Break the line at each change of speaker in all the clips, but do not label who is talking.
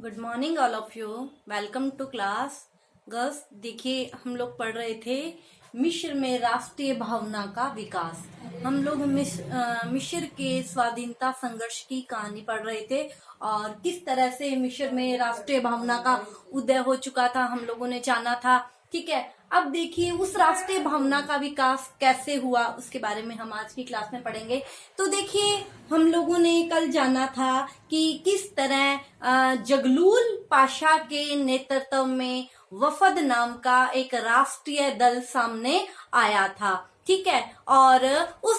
Good morning all of you. Welcome to class. Girls, देखिए हम लोग पढ़ रहे थे मिस्र में राष्ट्रीय भावना का विकास। हम लोग मिस्र के स्वाधीनता संघर्ष की कहानी पढ़ रहे थे और किस तरह से मिस्र में राष्ट्रीय भावना का उदय हो चुका था हम लोगों ने जाना था। ठीक है, अब देखिए उस राष्ट्रीय भावना का विकास कैसे हुआ उसके बारे में हम आज की क्लास में पढ़ेंगे। तो देखिए हम लोगों ने कल जाना था कि किस तरह जगलूल पाशा के नेतृत्व में वफद नाम का एक राष्ट्रीय दल सामने आया था। ठीक है, और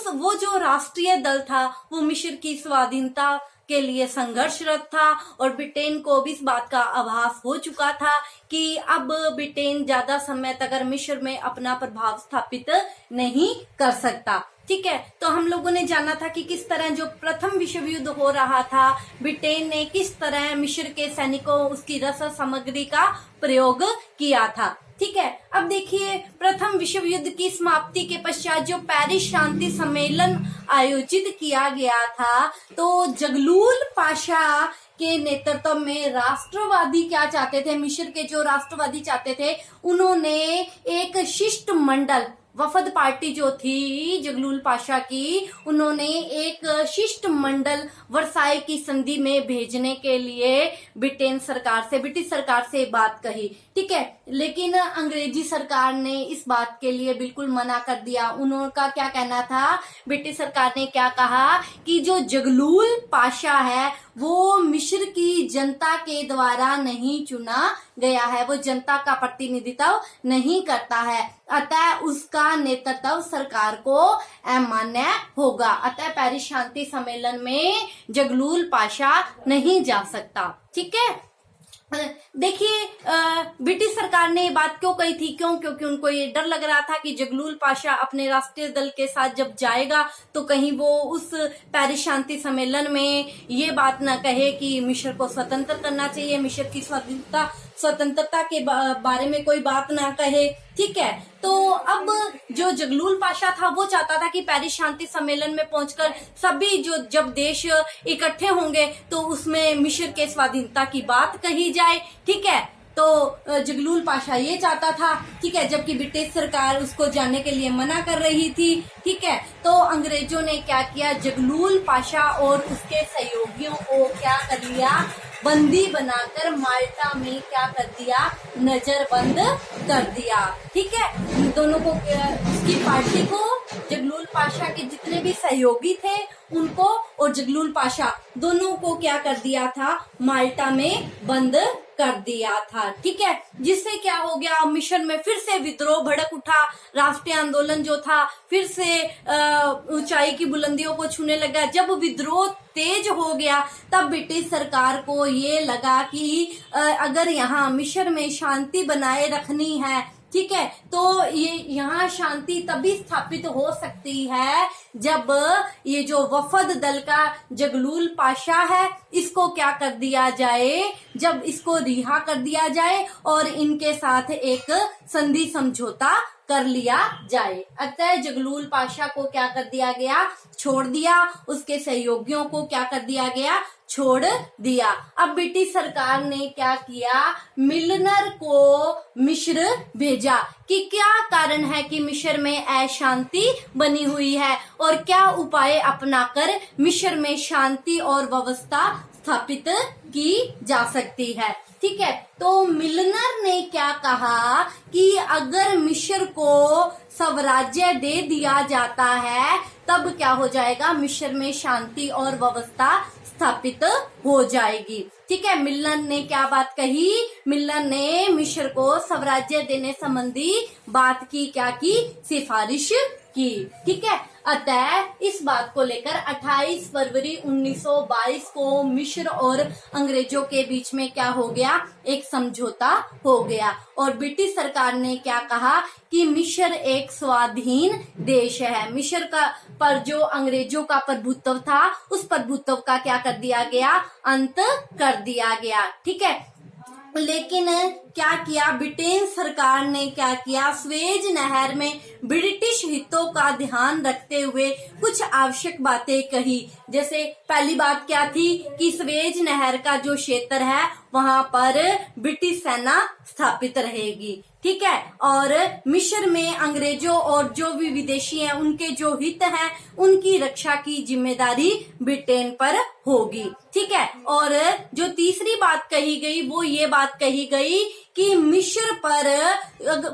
वो जो राष्ट्रीय दल था वो मिस्र की स्वाधीनता के लिए संघर्षरत था और ब्रिटेन को भी इस बात का आभास हो चुका था कि अब ब्रिटेन ज्यादा समय तक मिस्र में अपना प्रभाव स्थापित नहीं कर सकता। ठीक है, तो हम लोगों ने जाना था कि किस तरह जो प्रथम विश्व युद्ध हो रहा था ब्रिटेन ने किस तरह मिस्र के सैनिकों उसकी रसद सामग्री का प्रयोग किया था। ठीक है, अब देखिए प्रथम विश्व युद्ध की समाप्ति के पश्चात जो पेरिस शांति सम्मेलन आयोजित किया गया था तो जगलूल पाशा के नेतृत्व में राष्ट्रवादी क्या चाहते थे, मिस्र के जो राष्ट्रवादी चाहते थे उन्होंने एक शिष्टमंडल, वफद पार्टी जो थी जगलूल पाशा की, उन्होंने एक शिष्टमंडल वर्साई की संधि में भेजने के लिए ब्रिटिश सरकार से बात कही। ठीक है, लेकिन अंग्रेजी सरकार ने इस बात के लिए बिल्कुल मना कर दिया। उनका क्या कहना था, ब्रिटिश सरकार ने क्या कहा कि जो जगलूल पाशा है वो मिस्र की जनता के द्वारा नहीं चुना गया है, वो जनता का प्रतिनिधित्व नहीं करता है, अतः उसका नेतृत्व सरकार को अमान्य होगा। अतः पेरिस शांति सम्मेलन में जगलूल पाशा नहीं जा सकता। ठीक है, देखिए ब्रिटिश सरकार ने ये बात क्यों कही थी, क्योंकि उनको ये डर लग रहा था कि जगलूल पाशा अपने राष्ट्रीय दल के साथ जब जाएगा तो कहीं वो उस पेरिस शांति सम्मेलन में ये बात ना कहे कि मिस्र को स्वतंत्र करना चाहिए, मिस्र की स्वतंत्रता के बारे में कोई बात ना कहे। ठीक है, तो अब जो जगलूल पाशा था वो चाहता था कि पेरिस शांति सम्मेलन में पहुंचकर सभी जब देश इकट्ठे होंगे तो उसमें मिस्र के स्वाधीनता की बात कही जाए। ठीक है, तो जगलूल पाशा ये चाहता था। ठीक है, जबकि ब्रिटिश सरकार उसको जाने के लिए मना कर रही थी। ठीक है, तो अंग्रेजों ने क्या किया, जगलूल पाशा और उसके सहयोगियों को क्या कर लिया, बंदी बनाकर माल्टा में क्या कर दिया, नजरबंद कर दिया। ठीक है, दोनों को, उसकी पार्टी को, जगलूल पाशा के जितने भी सहयोगी थे उनको और जगलूल पाशा दोनों को क्या कर दिया था, माल्टा में बंद कर दिया था। ठीक है, जिससे क्या हो गया, मिस्र में फिर से विद्रोह भड़क उठा, राष्ट्रीय आंदोलन जो था फिर से ऊंचाई की बुलंदियों को छूने लगा। जब विद्रोह तेज हो गया तब ब्रिटिश सरकार को ये लगा कि अगर यहाँ मिस्र में शांति बनाए रखनी है, ठीक है, तो ये यहाँ शांति तभी स्थापित हो सकती है जब ये जो वफद दल का जगलूल पाशा है इसको क्या कर दिया जाए, जब इसको रिहा कर दिया जाए और इनके साथ एक संधि समझौता कर लिया जाए। अतः जगलूल पाशा को क्या कर दिया गया, छोड़ दिया, उसके सहयोगियों को क्या कर दिया गया, छोड़ दिया। अब ब्रिटिश सरकार ने क्या किया, मिलनर को मिस्र भेजा कि क्या कारण है कि मिस्र में अशांति बनी हुई है और क्या उपाय अपनाकर मिस्र में शांति और व्यवस्था स्थापित की जा सकती है। ठीक है, तो मिलनर ने क्या कहा कि अगर मिस्र को स्वराज्य दे दिया जाता है तब क्या हो जाएगा, मिस्र में शांति और व्यवस्था स्थापित हो जाएगी। ठीक है, मिलन ने क्या बात कही, मिलन ने मिस्र को स्वराज्य देने संबंधी बात की, क्या की, सिफारिश की। ठीक है, अतः इस बात को लेकर 28 फरवरी 1922 को मिस्र और अंग्रेजों के बीच में क्या हो गया, एक समझौता हो गया और ब्रिटिश सरकार ने क्या कहा कि मिस्र एक स्वाधीन देश है। मिस्र का पर जो अंग्रेजों का प्रभुत्व था उस प्रभुत्व का क्या कर दिया गया, अंत कर दिया गया। ठीक है, लेकिन क्या किया ब्रिटेन सरकार ने, क्या किया, स्वेज नहर में ब्रिटिश हितों का ध्यान रखते हुए कुछ आवश्यक बातें कही। जैसे पहली बात क्या थी कि स्वेज नहर का जो क्षेत्र है वहां पर ब्रिटिश सेना स्थापित रहेगी, ठीक है। और मिस्र में अंग्रेजों और जो भी विदेशी हैं उनके जो हित हैं उनकी रक्षा की जिम्मेदारी ब्रिटेन पर होगी, ठीक है। और जो तीसरी बात कही गई वो ये बात कही गई कि मिस्र पर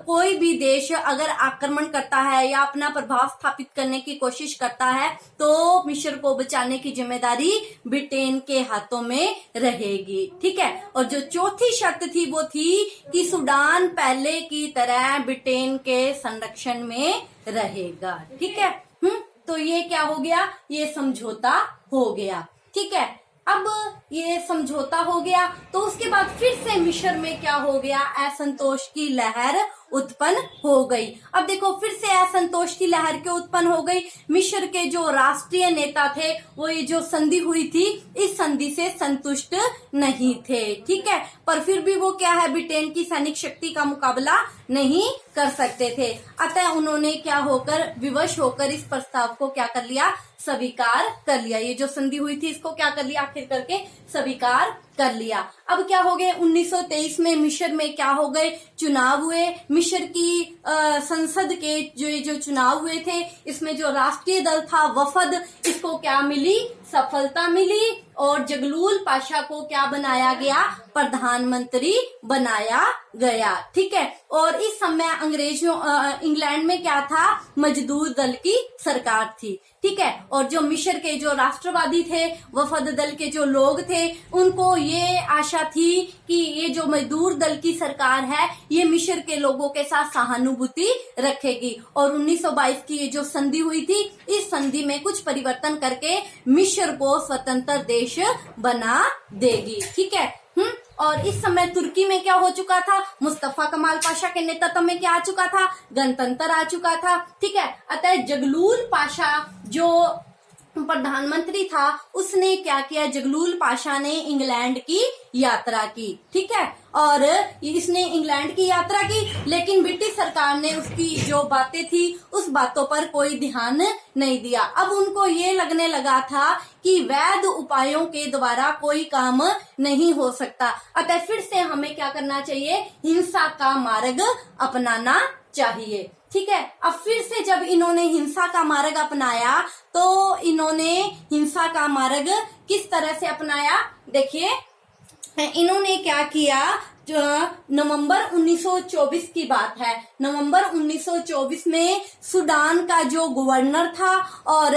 कोई भी देश अगर आक्रमण करता है या अपना प्रभाव स्थापित करने की कोशिश करता है तो मिस्र को बचाने की जिम्मेदारी ब्रिटेन के हाथों में रहेगी, ठीक है। और जो चौथी शर्त थी वो थी कि सूडान पहले की तरह ब्रिटेन के संरक्षण में रहेगा, ठीक है। तो ये क्या हो गया, ये समझौता हो गया, ठीक है। अब ये समझौता हो गया तो उसके बाद फिर से मिस्र में क्या हो गया, असंतोष की लहर उत्पन्न हो गई। अब देखो फिर से असंतोष की लहर क्यों उत्पन्न हो गई, मिस्र के जो राष्ट्रीय नेता थे वो ये जो संधि हुई थी इस संधि से संतुष्ट नहीं थे, ठीक है। पर फिर भी वो क्या है, ब्रिटेन की सैनिक शक्ति का मुकाबला नहीं कर सकते थे। अतः उन्होंने क्या होकर, विवश होकर इस प्रस्ताव को क्या कर लिया, स्वीकार कर लिया। ये जो संधि हुई थी इसको क्या कर लिया, आखिर करके स्वीकार कर लिया। अब क्या हो गए, 1923 में मिस्र में क्या हो गए, चुनाव हुए। मिस्र की संसद के जो चुनाव हुए थे इसमें जो राष्ट्रीय दल था वफद, इसको क्या मिली, सफलता मिली और जगलूल पाशा को क्या बनाया गया, प्रधानमंत्री बनाया गया, ठीक है। और इस समय अंग्रेजों इंग्लैंड में क्या था, मजदूर दल की सरकार थी, ठीक है। और जो मिस्र के जो राष्ट्रवादी थे, वफद दल के जो लोग थे, उनको ये आशा थी कि ये जो मजदूर दल की सरकार है ये मिस्र के लोगों के साथ सहानुभूति रखेगी। और 1922 की ये जो संधि हुई थी इस संधि में कुछ परिवर्तन करके मिस्र को स्वतंत्र देश बना देगी, ठीक है। और इस समय तुर्की में क्या हो चुका था, मुस्तफा कमाल पाशा के नेतृत्व में क्या आ चुका था, गणतंत्र आ चुका था, ठीक है। अतः जगलूल पाशा जो प्रधानमंत्री था उसने क्या किया, जगलूल पाशा ने इंग्लैंड की यात्रा की, ठीक है। और इसने इंग्लैंड की यात्रा की लेकिन ब्रिटिश सरकार ने उसकी जो बातें थी उस बातों पर कोई ध्यान नहीं दिया। अब उनको ये लगने लगा था कि वैध उपायों के द्वारा कोई काम नहीं हो सकता, अतः फिर से हमें क्या करना चाहिए, हिंसा का मार्ग अपनाना चाहिए, ठीक है। अब फिर से जब इन्होंने हिंसा का मार्ग अपनाया तो इन्होंने हिंसा का मार्ग किस तरह से अपनाया, देखिए इन्होंने क्या किया, जो नवंबर 1924 की बात है, नवंबर 1924 में सूडान का जो गवर्नर था और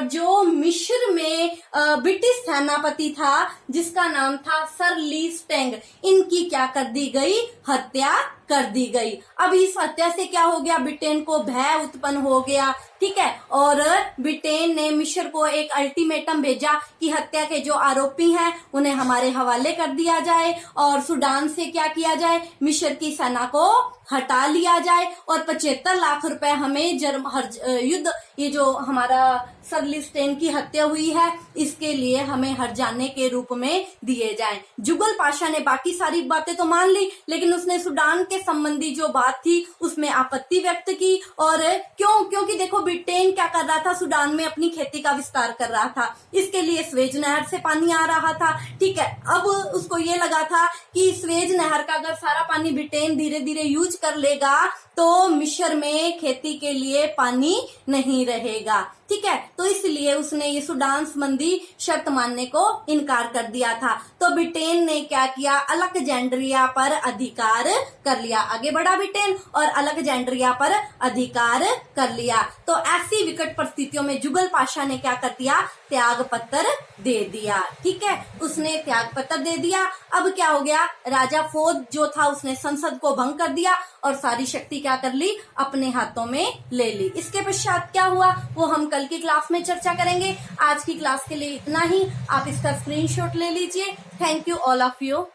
जो मिस्र में ब्रिटिश सेनापति था जिसका नाम था सर ली स्टेंग, इनकी क्या कर दी गई, हत्या कर दी गई। अब इस हत्या से क्या हो गया, ब्रिटेन को भय उत्पन्न हो गया, ठीक है। और ब्रिटेन ने मिस्र को एक अल्टीमेटम भेजा कि हत्या के जो आरोपी हैं उन्हें हमारे हवाले कर दिया जाए और सूडान से क्या किया जाए, मिस्र की सेना को हटा लिया जाए और 75 लाख रुपए हमें युद्ध, ये जो हमारा सर ली स्टेंग की हत्या हुई है इसके लिए हमें हर्जाने के रूप में दिए जाएं। जुगल पाशा ने बाकी सारी बातें तो मान ली लेकिन उसने सूडान के संबंधी जो बात थी उसमें आपत्ति व्यक्त की। और क्योंकि देखो ब्रिटेन क्या कर रहा था, सूडान में अपनी खेती का विस्तार कर रहा था, इसके लिए स्वेज नहर से पानी आ रहा था, ठीक है। अब उसको ये लगा था कि स्वेज नहर का अगर सारा पानी ब्रिटेन धीरे धीरे यूज कर लेगा तो मिस्र में खेती के लिए पानी नहीं रहेगा, ठीक है। तो इसलिए उसने ये सूडान संबंधी शर्त मानने को इनकार कर दिया था। तो ब्रिटेन ने क्या किया, अलेक्जेंड्रिया पर अधिकार कर लिया, आगे बढ़ा ब्रिटेन और अलेक्जेंड्रिया पर अधिकार कर लिया। तो ऐसी विकट परिस्थितियों में जुगल पाशा ने क्या कर दिया, त्याग पत्र दे दिया, ठीक है, उसने त्याग पत्र दे दिया। अब क्या हो गया, राजा फौद जो था उसने संसद को भंग कर दिया और सारी शक्ति क्या कर ली, अपने हाथों में ले ली। इसके पश्चात क्या हुआ वो हम कल की क्लास में चर्चा करेंगे। आज की क्लास के लिए इतना ही, आप इसका स्क्रीनशॉट ले लीजिए। Thank you all of you.